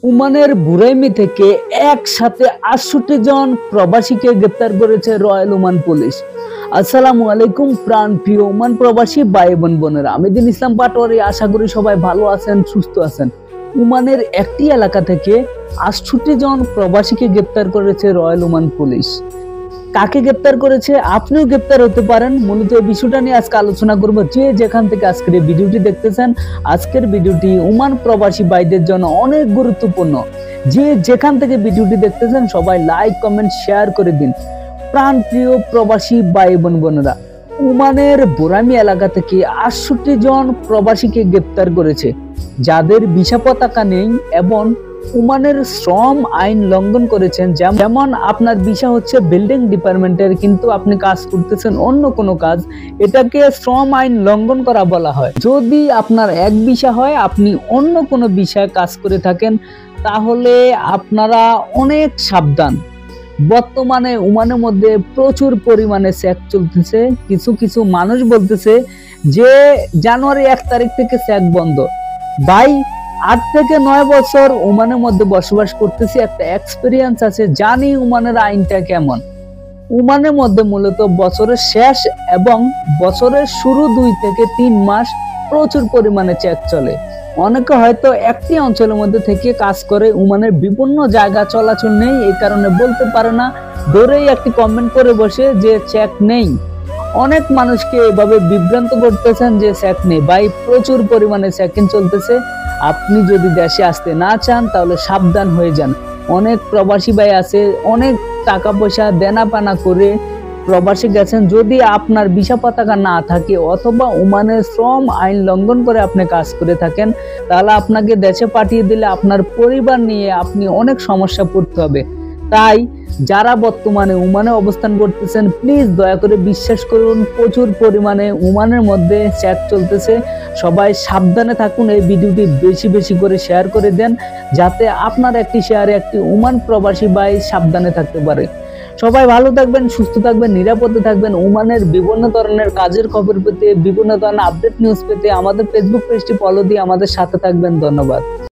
ওমানের বুরাইমি থেকে একসাথে ৬৮ জন প্রবাসীকে গ্রেপ্তার করেছে রয়্যাল ওমান পুলিশ। আসসালামু আলাইকুম প্রাণ প্রিয় ওমান প্রবাসী ভাই বোনেরা, আমি দিন ইসলাম পাটোয়ারি। আশা করি সবাই ভালো আছেন, সুস্থ আছেন। ওমানের একটি এলাকা থেকে ৬৮ জন প্রবাসীকে গ্রেপ্তার করেছে রয়্যাল ওমান পুলিশ। কাকে গ্রেপ্তার করেছে, আপনিও গ্রেপ্তার হতে পারেন। মূলত এই বিষয়টা নিয়ে আজকে আলোচনা করব। যে যেখান থেকে আজকের এই ভিডিওটি দেখতেছেন, আজকের ভিডিওটি ওমান প্রবাসী ভাইদের জন্য অনেক গুরুত্বপূর্ণ। যে যেখান থেকে ভিডিওটি দেখতেছেন সবাই লাইক কমেন্ট শেয়ার করে দিন। প্রাণ প্রিয় প্রবাসী ভাই বোনেরা, ওমানের বুরাইমি এলাকা থেকে ৬৮ জন প্রবাসীকে গ্রেপ্তার করেছে, যাদের ভিসা পতাকা নেই এবং ওমানের শ্রম আইন লঙ্ঘন করেছেন। যেমন আপনার ভিসা হচ্ছে বিল্ডিং ডিপার্টমেন্টের, কিন্তু আপনি কাজ করতেছেন অন্য কোনো কাজ, এটাকে শ্রম আইন লঙ্ঘন করা বলা হয়। যদি আপনার এক ভিসা হয়, আপনি অন্য কোনো বিষয়ে কাজ করে থাকেন, তাহলে আপনারা অনেক সাবধান। বর্তমানে ওমানের মধ্যে প্রচুর পরিমাণে চেক চলতেছে। কিছু কিছু মানুষ বলতেছে যে জানুয়ারি ১ তারিখ থেকে চেক বন্ধ। ভাই, ৮ থেকে ৯ বছর ওমানের মধ্যে বসবাস করতেছি, একটা এক্সপিরিয়েন্স আছে, জানি ওমানের আইনটা কেমন। ওমানের মধ্যে মূলত বছরের শেষ এবং বছরের শুরু ২ থেকে ৩ মাস প্রচুর পরিমাণে চেক চলে। অনেকে হয়তো একটি অঞ্চলের মধ্যে থেকে কাজ করে, ওমানের বিভিন্ন জায়গা চলাচল নেই, এই কারণে বলতে পারে না, ধরেই একটি কমেন্ট করে বসে যে চেক নেই। অনেক মানুষকে এভাবে বিভ্রান্ত করতেছেন যে চেক নেই। ভাই, প্রচুর পরিমাণে চেকিং চলতেছে। আপনি যদি দেশে আসতে না চান তাহলে সাবধান হয়ে যান। অনেক প্রবাসী ভাই আছে, অনেক টাকা পয়সা দেনা পানা করে প্রবাসী গেছেন। যদি আপনার ভিসা পতাকা না থাকে অথবা ওমানের শ্রম আইন লঙ্ঘন করে আপনি কাজ করে থাকেন, তাহলে আপনাকে দেশে পাঠিয়ে দিলে আপনার পরিবার নিয়ে আপনি অনেক সমস্যা পড়তে হবে। তাই যারা বর্তমানে ওমানে অবস্থান করতেছেন, প্লিজ দয়া করে বিশ্বাস করুন, প্রচুর পরিমাণে ওমানের মধ্যে চেক চলতেছে। সবাই সাবধানে থাকুন। এই ভিডিওটি বেশি বেশি করে শেয়ার করে দেন, যাতে আপনার একটি শেয়ারে একটি ওমান প্রবাসী ভাই সাবধানে থাকতে পারে। সবাই ভালো থাকবেন, সুস্থ থাকবেন, নিরাপদে থাকবেন। ওমানের বিভিন্ন ধরনের কাজের খবর পেতে, বিভিন্ন ধরনের আপডেট নিউজ পেতে আমাদের ফেসবুক পেজটি ফলো দিয়ে আমাদের সাথে থাকবেন। ধন্যবাদ।